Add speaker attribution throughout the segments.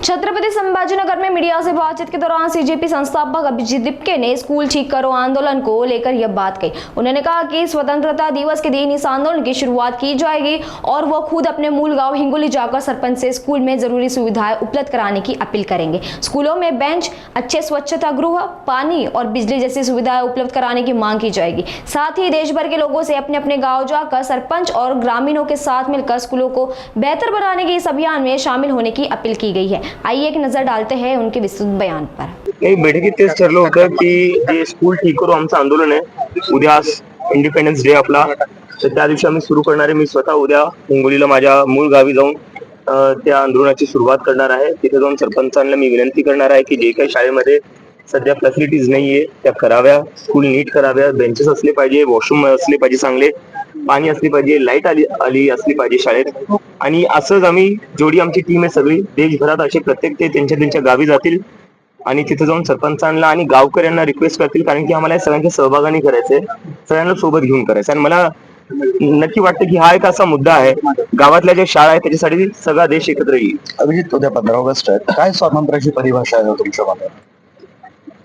Speaker 1: छत्रपति संभाजीनगर में मीडिया से बातचीत के दौरान सीजेपी संस्थापक अभिजीत दिपके ने स्कूल ठीक करो आंदोलन को लेकर यह बात कही। उन्होंने कहा कि स्वतंत्रता दिवस के दिन इस आंदोलन की शुरुआत की जाएगी और वो खुद अपने मूल गांव हिंगोली जाकर सरपंच से स्कूल में जरूरी सुविधाएं उपलब्ध कराने की अपील करेंगे। स्कूलों में बेंच, अच्छे स्वच्छता गृह, पानी और बिजली जैसी सुविधाएं उपलब्ध कराने की मांग की जाएगी। साथ ही देश भर के लोगों से अपने अपने गाँव जाकर सरपंच और ग्रामीणों के साथ मिलकर स्कूलों को बेहतर बनाने के इस अभियान में शामिल होने की अपील की गई है। आइए एक नजर डालते हैं उनके विस्तृत बयान पर।
Speaker 2: बैठकीत तेच ठरलं होतं की जे स्कूल ठीक करू आमचं आंदोलन आहे, उद्या इंडिपेंडन्स डे आपला, तर त्या दिवशी आम्ही सुरू करणार आहे। मी स्वतः उद्या हिंगोलीला माझ्या मूळ गावी जाऊन त्या आंदोलनाची सुरुवात करणार आहे। तिथे जाऊन सरपंचांना मी विनंती करणार आहे की जे काही शाळेमध्ये सध्या फॅसिलिटीज नाहीये त्या कराव्या, स्कूल नीट कराव्या, बेंचेस असले पाहिजे, वॉशरूम असले पाहिजे, चांगले पाणी असली पाहिजे, लाईट आली असली पाहिजे शाळेत। आणि असंच आम्ही जेवढी आमची टीम आहे सगळी देशभरात असे प्रत्येक ते त्यांच्या गावी जातील आणि तिथे जाऊन सरपंचांना आणि गावकऱ्यांना रिक्वेस्ट करतील, कारण की आम्हाला सगळ्यांच्या सहभागाने करायचंय, सगळ्यांना सोबत घेऊन करायचं। आणि मला नक्की वाटतं की हा एक असा मुद्दा आहे, गावातल्या ज्या शाळा आहेत त्याच्यासाठी सगळा देश एकत्र येईल।
Speaker 3: अभिजित, उद्या 15 ऑगस्ट आहे, काय स्वातंत्र्याची परिभाषा आहे तुमच्या मते?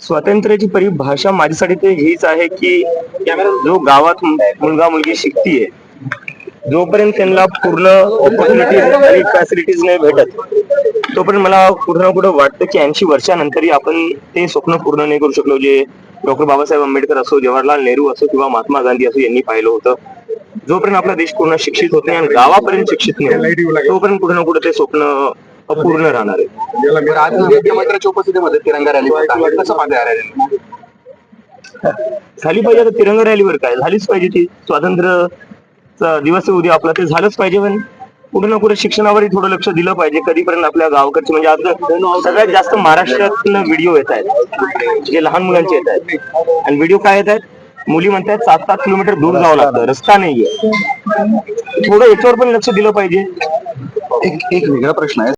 Speaker 2: स्वातंत्र्याची परिभाषा माझ्यासाठी ते हीच आहे की जो गावात मुलगा मुलगी शिकतीये, जोपर्यंत त्यांना पूर्ण ऑपॉर्च्युनिटीज आणि फॅसिलिटीज नाही भेटत, तोपर्यंत मला कुठं ना कुठं वाटतं की 80 वर्षानंतरही आपण ते स्वप्न पूर्ण नाही करू शकलो, जे डॉक्टर बाबासाहेब आंबेडकर असो, जवाहरलाल नेहरू असो किंवा महात्मा गांधी असो यांनी पाहिलं होतं। जोपर्यंत आपला देश पूर्ण शिक्षित होत नाही आणि गावापर्यंत शिक्षित नाही, तोपर्यंत कुठं ना कुठं ते स्वप्न अपूर्ण राहणार आहे।
Speaker 3: आज मुख्यमंत्र्यांच्या उपस्थितीमध्ये तिरंगा रॅली कसं पाहता रॅली
Speaker 2: झाली पाहिजे? आता तिरंगा रॅलीवर काय झालीच पाहिजे, ती स्वातंत्र्य दिवस उद्या आपला, ते झालंच पाहिजे। पण कुठे ना कुठे शिक्षणावरही थोडं लक्ष दिलं पाहिजे। कधीपर्यंत आपल्या गावकडचे, म्हणजे आज सगळ्यात जास्त महाराष्ट्रातून व्हिडिओ येत आहेत जे लहान मुलांचे येत आहेत, आणि व्हिडिओ काय येत आहेत, मुली म्हणतात 7-7 किलोमीटर दूर जावं लागतं, रस्ता नाहीये। थोडं याच्यावर पण लक्ष दिलं पाहिजे।
Speaker 3: एक वेगळा प्रश्न आहे,